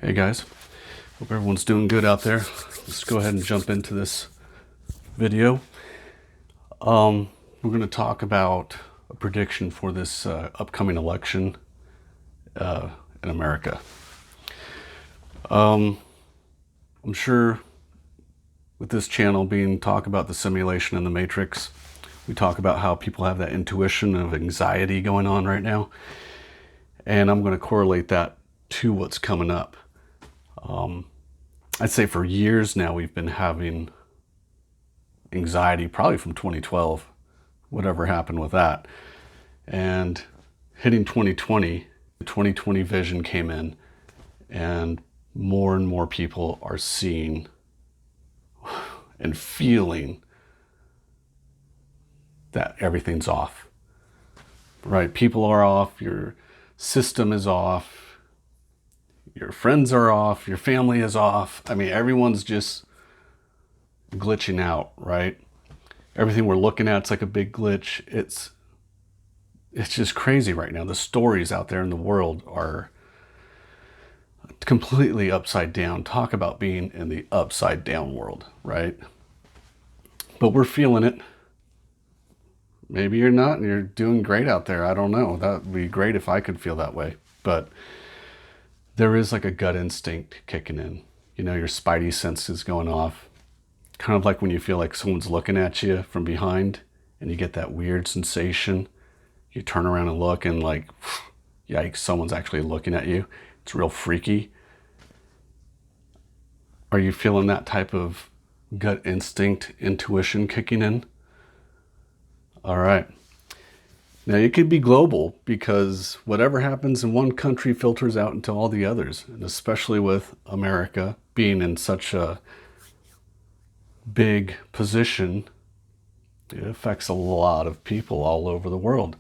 Hey guys, hope everyone's doing good out there. Let's go ahead and jump into this video. We're going to talk about a prediction for this upcoming election in America. I'm sure with this channel being talk about the simulation and the matrix, we talk about how people have that intuition of anxiety going on right now. And I'm going to correlate that to what's coming up. I'd say for years now we've been having anxiety, probably from 2012, whatever happened with that. And hitting 2020, the 2020 vision came in, and more people are seeing and feeling that everything's off. Right? People are off, your system is off, your friends are off, your family is off. I mean, everyone's just glitching out, right? Everything we're looking at, it's like a big glitch. It's just crazy right now. The stories out there in the world are completely upside down. Talk about being in the upside down world, right? But we're feeling it. Maybe you're not and you're doing great out there. I don't know. That would be great if I could feel that way. But there is like a gut instinct kicking in. You know, your spidey sense is going off. Kind of like when you feel like someone's looking at you from behind and you get that weird sensation. You turn around and look and like, yikes, someone's actually looking at you. It's real freaky. Are you feeling that type of gut instinct, intuition kicking in? All right. Now, it could be global because whatever happens in one country filters out into all the others, and especially with America being in such a big position, it affects a lot of people all over the world.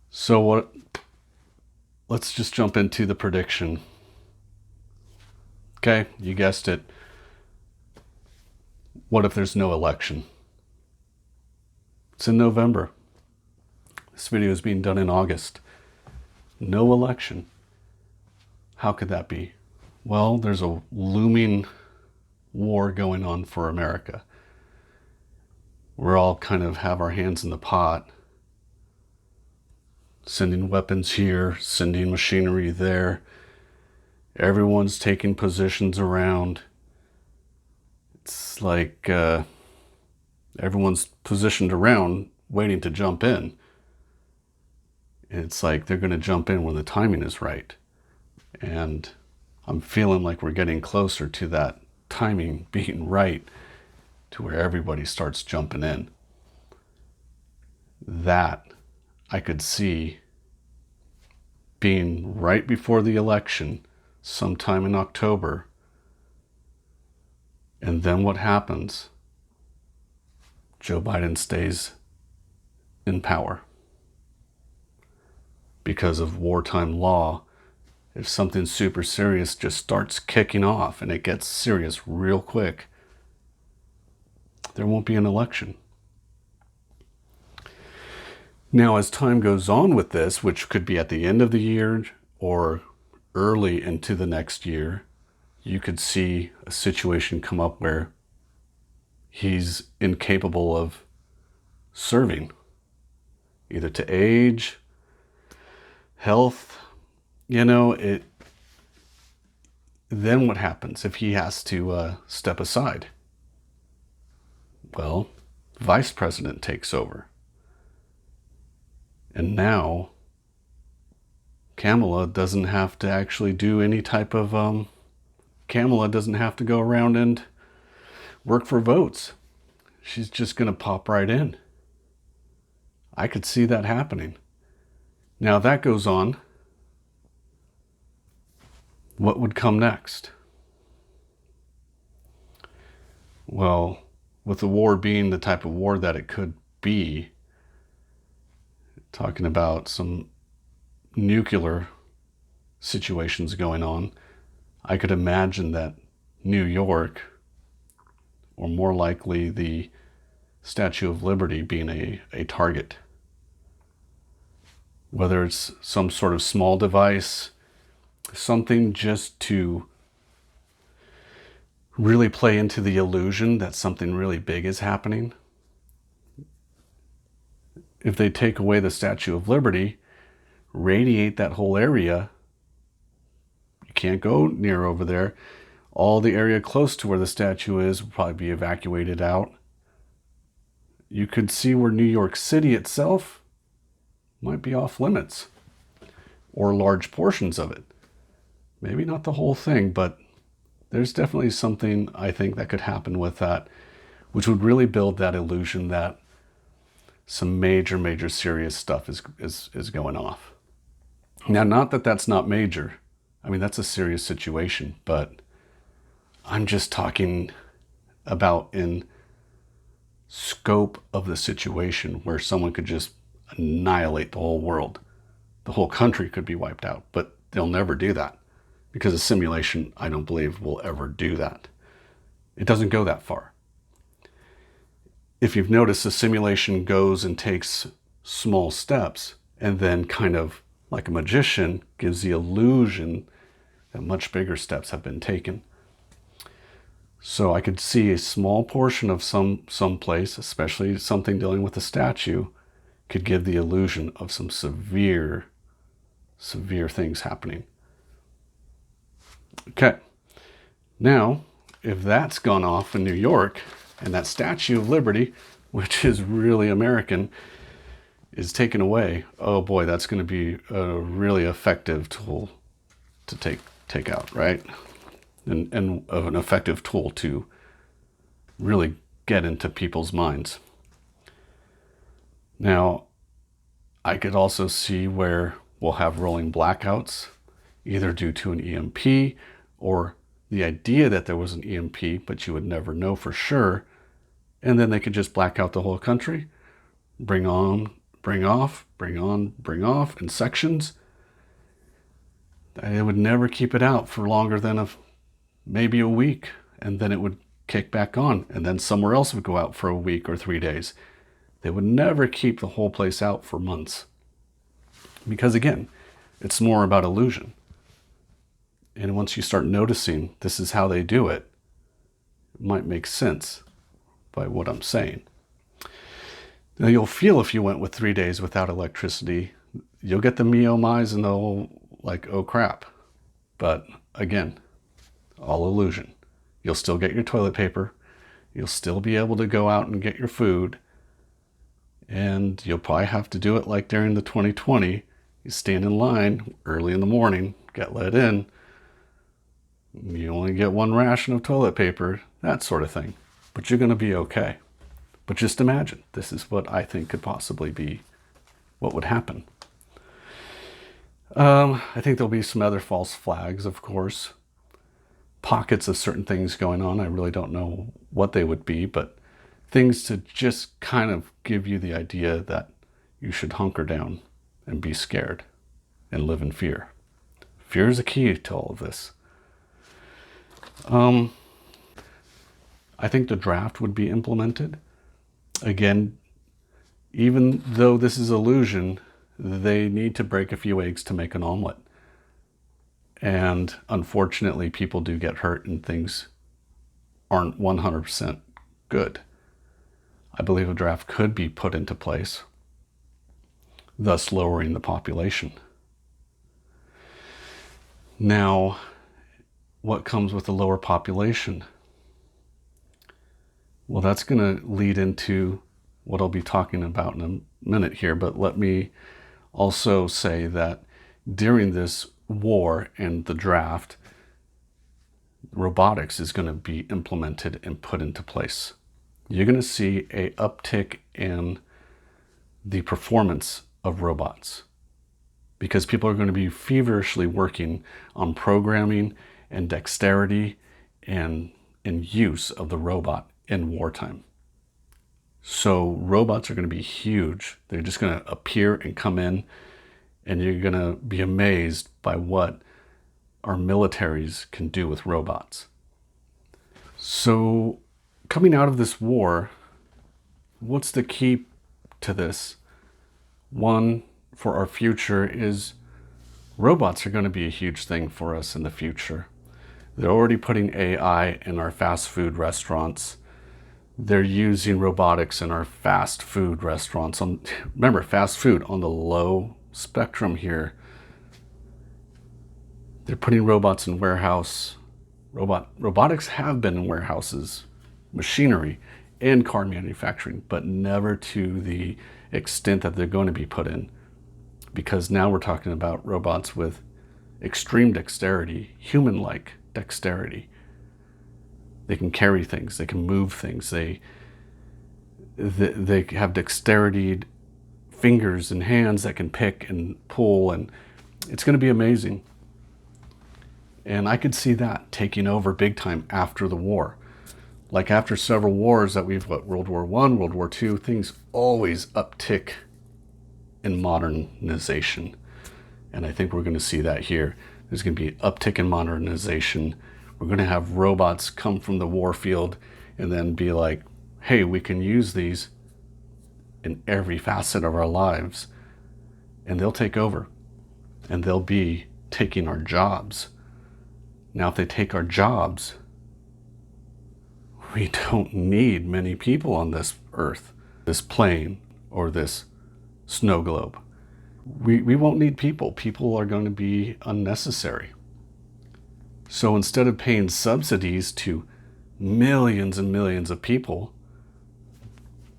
So let's just jump into the prediction. Okay, you guessed it. What if there's no election? It's in November. This video is being done in August. No election. How could that be? Well, there's a looming war going on for America. We're all kind of have our hands in the pot. Sending weapons here, sending machinery there. Everyone's taking positions around. It's like everyone's positioned around waiting to jump in. It's like they're going to jump in when the timing is right. And I'm feeling like we're getting closer to that timing being right to where everybody starts jumping in. That I could see being right before the election, sometime in October. And then what happens? Joe Biden stays in power. Because of wartime law, if something super serious just starts kicking off and it gets serious real quick, there won't be an election. Now, as time goes on with this, which could be at the end of the year or early into the next year, you could see a situation come up where he's incapable of serving, either to age, health, then what happens if he has to step aside? Well, vice president takes over. And now Kamala doesn't have to actually do any type of, Kamala doesn't have to go around and work for votes. She's just going to pop right in. I could see that happening. Now that goes on. What would come next? Well, with the war being the type of war that it could be, talking about some nuclear situations going on, I could imagine that New York, or more likely the Statue of Liberty, being a target. Whether it's some sort of small device, something just to really play into the illusion that something really big is happening. If they take away the Statue of Liberty, radiate that whole area, you can't go near over there. All the area close to where the statue is will probably be evacuated out. You could see where New York City itself might be off limits, or large portions of it. Maybe not the whole thing, but there's definitely something I think that could happen with that, which would really build that illusion that some major serious stuff is going off. Now, not that that's not major. I mean, that's a serious situation, but I'm just talking about in scope of the situation where someone could just annihilate the whole world. The whole country could be wiped out, but they'll never do that because a simulation, I don't believe, will ever do that. It doesn't go that far. If you've noticed, the simulation goes and takes small steps and then kind of like a magician gives the illusion that much bigger steps have been taken. So I could see a small portion of some place, especially something dealing with a statue, could give the illusion of some severe things happening. Okay. Now, if that's gone off in New York and that Statue of Liberty, which is really American, is taken away, oh boy, that's going to be a really effective tool to take out, right? And an effective tool to really get into people's minds. Now, I could also see where we'll have rolling blackouts, either due to an EMP or the idea that there was an EMP, but you would never know for sure. And then they could just black out the whole country, bring on, bring off, bring on, bring off in sections. They would never keep it out for longer than maybe a week, and then it would kick back on, and then somewhere else would go out for a week or 3 days. They would never keep the whole place out for months. Because again, it's more about illusion. And once you start noticing this is how they do it, it might make sense by what I'm saying. Now you'll feel if you went with 3 days without electricity, you'll get the me-oh-my's and the whole like, oh crap. But again, all illusion. You'll still get your toilet paper. You'll still be able to go out and get your food. And you'll probably have to do it like during the 2020. You stand in line early in the morning, get let in. You only get one ration of toilet paper, that sort of thing. But you're going to be okay. But just imagine, this is what I think could possibly be what would happen. I think there'll be some other false flags, of course. Pockets of certain things going on. I really don't know what they would be, but things to just kind of give you the idea that you should hunker down and be scared and live in fear. Fear is a key to all of this. I think the draft would be implemented. Again, even though this is illusion, they need to break a few eggs to make an omelet. And unfortunately, people do get hurt and things aren't 100% good. I believe a draft could be put into place, thus lowering the population. Now, what comes with a lower population? Well, that's going to lead into what I'll be talking about in a minute here, but let me also say that during this war and the draft, robotics is going to be implemented and put into place. You're going to see an uptick in the performance of robots because people are going to be feverishly working on programming and dexterity and use of the robot in wartime. So robots are going to be huge. They're just going to appear and come in, and you're going to be amazed by what our militaries can do with robots. So coming out of this war, what's the key to this? One, for our future is Robots are going to be a huge thing for us in the future. They're already putting AI in our fast food restaurants. They're using robotics in our fast food restaurants. Remember, fast food on the low spectrum here. They're putting robots in robotics have been in warehouses, machinery, and car manufacturing, but never to the extent that they're going to be put in. Because now we're talking about robots with extreme dexterity, human-like dexterity. They can carry things, they can move things, they have dexterity fingers and hands that can pick and pull, and it's going to be amazing. And I could see that taking over big time after the war. Like after several wars that World War I, World War II, things always uptick in modernization. And I think we're going to see that here. There's going to be an uptick in modernization. We're going to have robots come from the war field and then be like, hey, we can use these in every facet of our lives. And they'll take over. And they'll be taking our jobs. Now, if they take our jobs, we don't need many people on this earth, this plane, or this snow globe. We won't need people. People are going to be unnecessary. So instead of paying subsidies to millions and millions of people,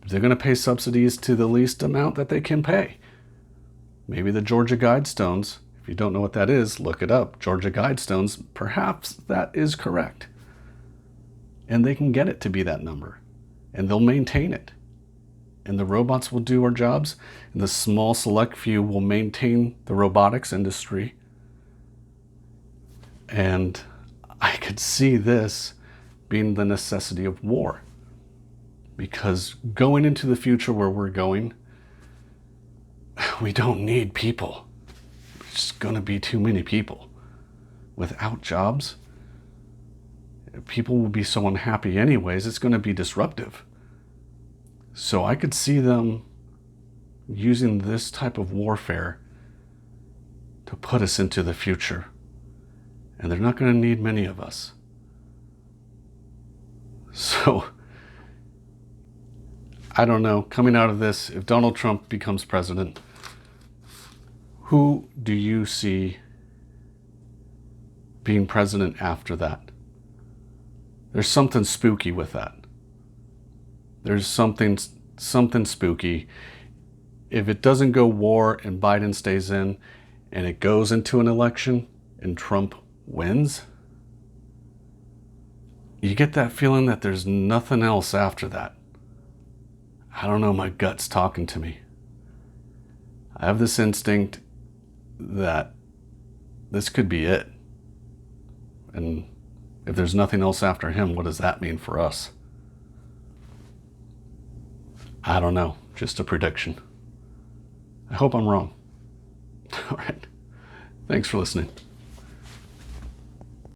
they're going to pay subsidies to the least amount that they can pay. Maybe the Georgia Guidestones, if you don't know what that is, look it up. Georgia Guidestones, perhaps that is correct. And they can get it to be that number. And they'll maintain it. And the robots will do our jobs. And the small select few will maintain the robotics industry. And I could see this being the necessity of war. Because going into the future where we're going, we don't need people. There's going to be too many people. Without jobs, people will be so unhappy anyways, it's going to be disruptive. So I could see them using this type of warfare to put us into the future. And they're not going to need many of us. So, I don't know, coming out of this, if Donald Trump becomes president, who do you see being president after that? There's something spooky with that. There's something spooky. If it doesn't go war and Biden stays in and it goes into an election and Trump wins, you get that feeling that there's nothing else after that. I don't know, my gut's talking to me. I have this instinct that this could be it. And if there's nothing else after him, what does that mean for us? I don't know, just a prediction. I hope I'm wrong. All right. Thanks for listening.